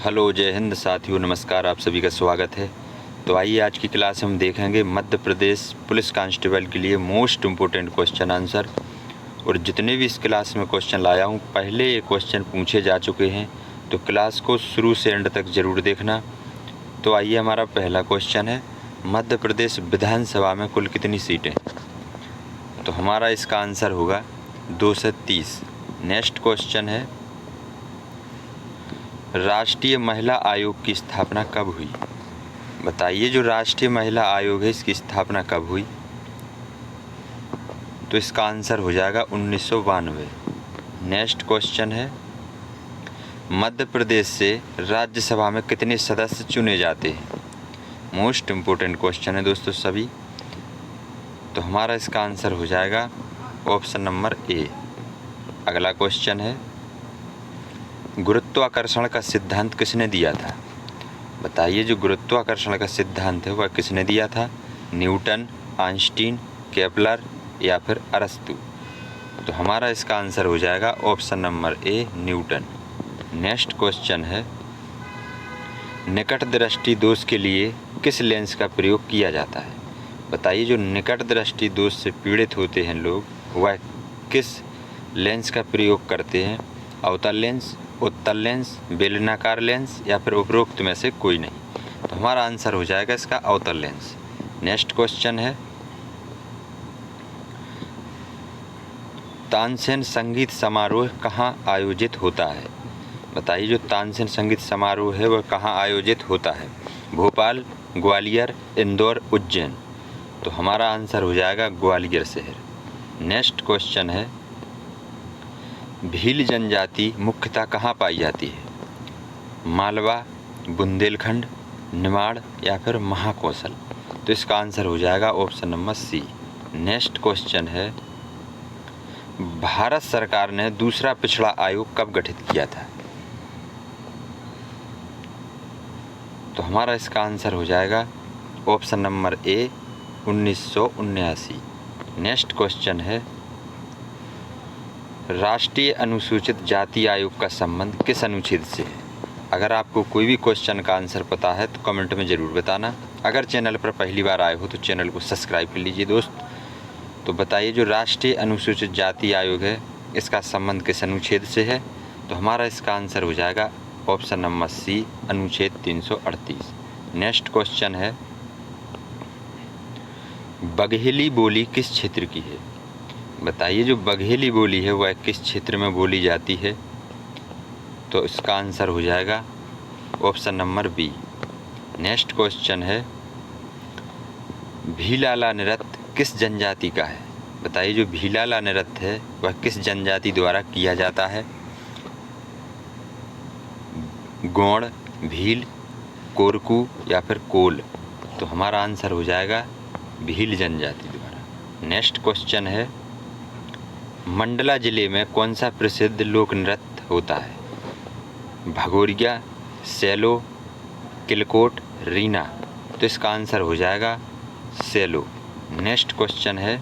Hello, जय हिंद साथियों, नमस्कार। आप सभी का स्वागत है। तो आइए आज की क्लास हम देखेंगे मध्य प्रदेश पुलिस कांस्टेबल के लिए मोस्ट इम्पोर्टेंट क्वेश्चन आंसर। और जितने भी इस क्लास में क्वेश्चन लाया हूँ पहले ये क्वेश्चन पूछे जा चुके हैं, तो क्लास को शुरू से एंड तक ज़रूर देखना। तो आइए, हमारा पहला क्वेश्चन है, मध्य प्रदेश विधानसभा में कुल कितनी सीटें? तो हमारा इसका आंसर होगा 230। नेक्स्ट क्वेश्चन है, राष्ट्रीय महिला आयोग की स्थापना कब हुई? बताइए, जो राष्ट्रीय महिला आयोग है इसकी स्थापना कब हुई? तो इसका आंसर हो जाएगा 1992। नेक्स्ट क्वेश्चन है, मध्य प्रदेश से राज्यसभा में कितने सदस्य चुने जाते हैं? मोस्ट इम्पोर्टेंट क्वेश्चन है दोस्तों सभी। तो हमारा इसका आंसर हो जाएगा ऑप्शन नंबर ए। अगला क्वेश्चन है, गुरुत्वाकर्षण का सिद्धांत किसने दिया था? बताइए, जो गुरुत्वाकर्षण का सिद्धांत है वह किसने दिया था? न्यूटन, आइंस्टीन, केपलर या फिर अरस्तु? तो हमारा इसका आंसर हो जाएगा option number A, Newton. Next question है, निकट दृष्टि दोष के लिए किस लेंस का प्रयोग किया जाता है? बताइए, जो निकट दृष्टि दोष से पीड़ित होते हैं लोग वह किस लेंस का प्रयोग करते हैं? अवतल लेंस, उत्तल लेंस, बेलनाकार लेंस या फिर उपरोक्त में से कोई नहीं? तो हमारा आंसर हो जाएगा इसका अवतल लेंस। नेक्स्ट क्वेश्चन है, तानसेन संगीत समारोह कहाँ आयोजित होता है? बताइए, जो तानसेन संगीत समारोह है वह कहाँ आयोजित होता है? भोपाल, ग्वालियर, इंदौर, उज्जैन? तो हमारा आंसर हो जाएगा ग्वालियर शहर। नेक्स्ट क्वेश्चन है, भील जनजाति मुख्यतः कहाँ पाई जाती है? मालवा, बुंदेलखंड, निमाड़ या फिर महाकौशल? तो इसका आंसर हो जाएगा option number C. Next question है, भारत सरकार ने दूसरा पिछड़ा आयोग कब गठित किया था? तो हमारा इसका आंसर हो जाएगा option number A, 1979। Next question है, राष्ट्रीय अनुसूचित जाति आयोग का संबंध किस अनुच्छेद से है? अगर आपको कोई भी क्वेश्चन का आंसर पता है तो कमेंट में ज़रूर बताना। अगर चैनल पर पहली बार आए हो तो चैनल को सब्सक्राइब कर लीजिए दोस्त। तो बताइए, जो राष्ट्रीय अनुसूचित जाति आयोग है इसका संबंध किस अनुच्छेद से है? तो हमारा इसका आंसर हो जाएगा ऑप्शन नंबर सी, अनुच्छेद 338। नेक्स्ट क्वेश्चन है, बघेली बोली किस क्षेत्र की है? बताइए, जो बघेली बोली है वह किस क्षेत्र में बोली जाती है? तो इसका आंसर हो जाएगा option number B. Next question है, भीलाला नृत्य किस जनजाति का है? बताइए, जो भीलाला नृत्य है वह किस जनजाति द्वारा किया जाता है? गोंड, भील, कोरकू या फिर कोल? तो हमारा आंसर हो जाएगा भील जनजाति द्वारा। नेक्स्ट क्वेश्चन है, मंडला जिले में कौन सा प्रसिद्ध लोक नृत्य होता है? भगोरिया, सैलो, किलकोट, रीना? तो इसका आंसर हो जाएगा सैलो। नेक्स्ट क्वेश्चन है,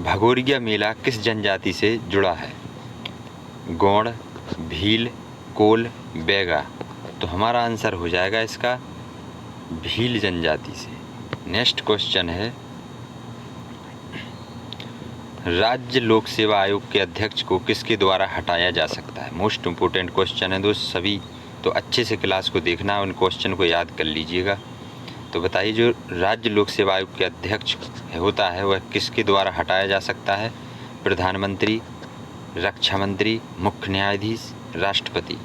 भगोरिया मेला किस जनजाति से जुड़ा है? गोंड, भील, कोल, बैगा? तो हमारा आंसर हो जाएगा इसका भील जनजाति से। नेक्स्ट क्वेश्चन है, राज्य लोक सेवा आयोग के अध्यक्ष को किसके द्वारा हटाया जा सकता है? मोस्ट इम्पोर्टेंट क्वेश्चन है दोस्त सभी, तो अच्छे से क्लास को देखना, उन क्वेश्चन को याद कर लीजिएगा। तो बताइए, जो राज्य लोक सेवा आयोग के अध्यक्ष होता है वह किसके द्वारा हटाया जा सकता है? प्रधानमंत्री, रक्षा मंत्री, मुख्य न्यायाधीश, राष्ट्रपति?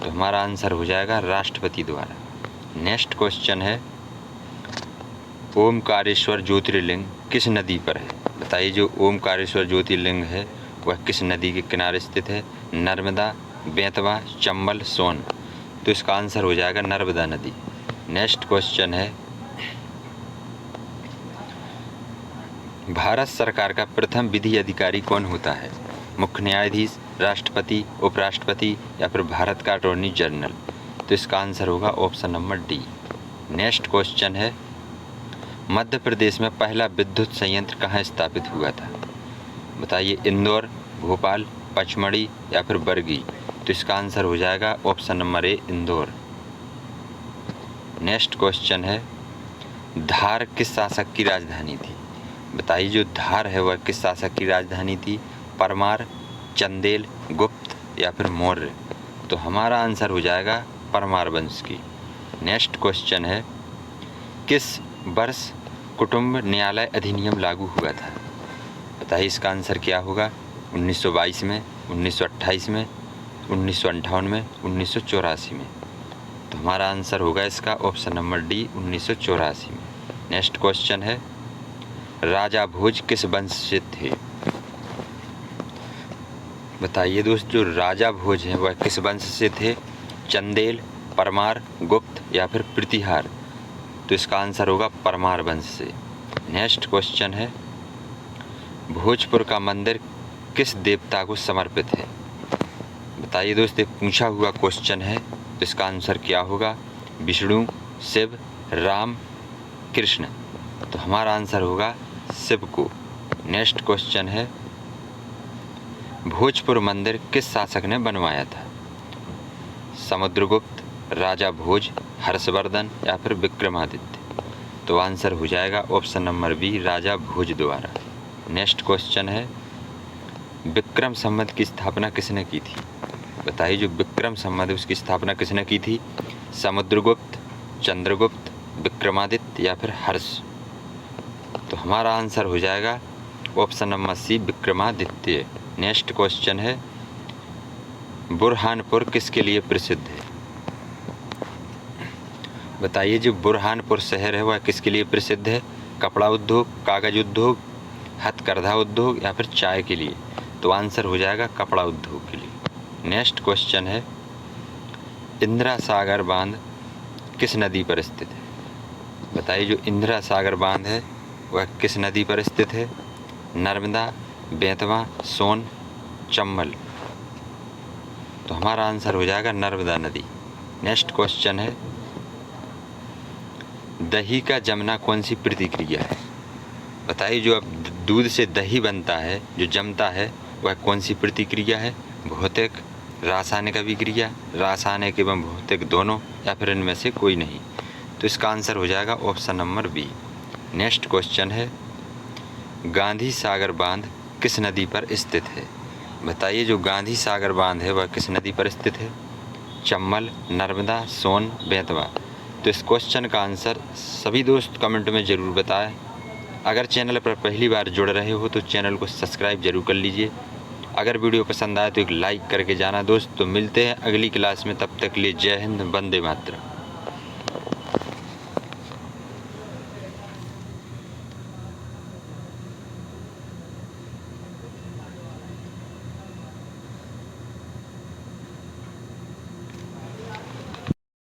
तो हमारा आंसर हो जाएगा राष्ट्रपति द्वारा। नेक्स्ट क्वेश्चन है, ओमकारेश्वर ज्योतिर्लिंग किस नदी पर है? बताइए, जो ओमकारेश्वर ज्योतिर्लिंग है वह किस नदी के किनारे स्थित है? नर्मदा, बेतवा, चंबल, सोन? तो इसका आंसर हो जाएगा नर्मदा नदी। नेक्स्ट क्वेश्चन है, भारत सरकार का प्रथम विधि अधिकारी कौन होता है? मुख्य न्यायाधीश, राष्ट्रपति, उपराष्ट्रपति या फिर भारत का अटॉर्नी जनरल? तो इसका आंसर होगा option number D. Next question है, मध्य प्रदेश में पहला विद्युत संयंत्र कहाँ स्थापित हुआ था? बताइए, इंदौर, भोपाल, पचमढ़ी या फिर बरगी? तो इसका आंसर हो जाएगा option number A Indore. Next question है, धार किस शासक की राजधानी थी? बताइए जो धार है वह किस शासक की राजधानी थी? परमार, चंदेल, गुप्त या फिर मौर्य? तो हमारा आंसर हो जाएगा परमार वंश की। नेक्स्ट क्वेश्चन है, किस वर्ष कुटुंब न्यायालय अधिनियम लागू हुआ था? बताइए इसका आंसर क्या होगा? 1922 में, 1928 में, 1958 में, 1984 में? तो हमारा आंसर होगा इसका ऑप्शन नंबर डी 1984 में। नेक्स्ट क्वेश्चन है, राजा भोज किस वंश से थे? बताइए दोस्त जो राजा भोज हैं वह किस वंश से थे? चंदेल, परमार, गुप्त या फिर प्रतिहार? तो इसका आंसर होगा परमार वंश से। नेक्स्ट क्वेश्चन है, भोजपुर का मंदिर किस देवता को समर्पित है? बताइए दोस्त एक पूछा हुआ क्वेश्चन है, तो इसका आंसर क्या होगा? विष्णु, शिव, राम, कृष्ण? तो हमारा आंसर होगा शिव को। नेक्स्ट क्वेश्चन है, भोजपुर मंदिर किस शासक ने बनवाया था? समुद्रगुप्त, राजा भोज, हर्षवर्धन या फिर विक्रमादित्य? तो आंसर हो जाएगा ऑप्शन नंबर बी राजा भोज द्वारा। नेक्स्ट क्वेश्चन है, विक्रम संवत की स्थापना किसने की थी? बताइए जो विक्रम संवत है उसकी स्थापना किसने की थी? समुद्रगुप्त, चंद्रगुप्त, विक्रमादित्य या फिर हर्ष? तो हमारा आंसर हो जाएगा option number C Vikramaditya. Next question है, बुरहानपुर किसके लिए प्रसिद्ध है? बताइए जो बुरहानपुर शहर है वह किसके लिए प्रसिद्ध है? कपड़ा उद्योग, कागज उद्योग, हथकरघा उद्योग या फिर चाय के लिए? तो आंसर हो जाएगा कपड़ा उद्योग के लिए। नेक्स्ट क्वेश्चन है, इंदिरा सागर बांध किस नदी पर स्थित है? बताइए जो इंदिरा सागर बांध है वह किस नदी पर स्थित है? नर्मदा, बेतवा, सोन, चंबल? तो हमारा आंसर हो जाएगा नर्मदा नदी। नेक्स्ट क्वेश्चन है, दही का जमना कौन सी प्रतिक्रिया है? बताइए जो अब दूध से दही बनता है, जो जमता है वह कौन सी प्रतिक्रिया है? भौतिक, रासायनिक अभिक्रिया, रासायनिक एवं भौतिक दोनों या फिर इनमें से कोई नहीं? तो इसका आंसर हो जाएगा option number B. Next question है, गांधी सागर बांध किस नदी पर स्थित है? बताइए जो गांधी सागर बांध है वह किस नदी पर स्थित है? चंबल, नर्मदा, सोन, बेतवा? तो इस क्वेश्चन का आंसर सभी दोस्त कमेंट में ज़रूर बताएं। अगर चैनल पर पहली बार जुड़ रहे हो तो चैनल को सब्सक्राइब जरूर कर लीजिए। अगर वीडियो पसंद आए तो एक लाइक करके जाना दोस्त। तो मिलते हैं अगली क्लास में, तब तक के लिए जय हिंद, वंदे मातरम।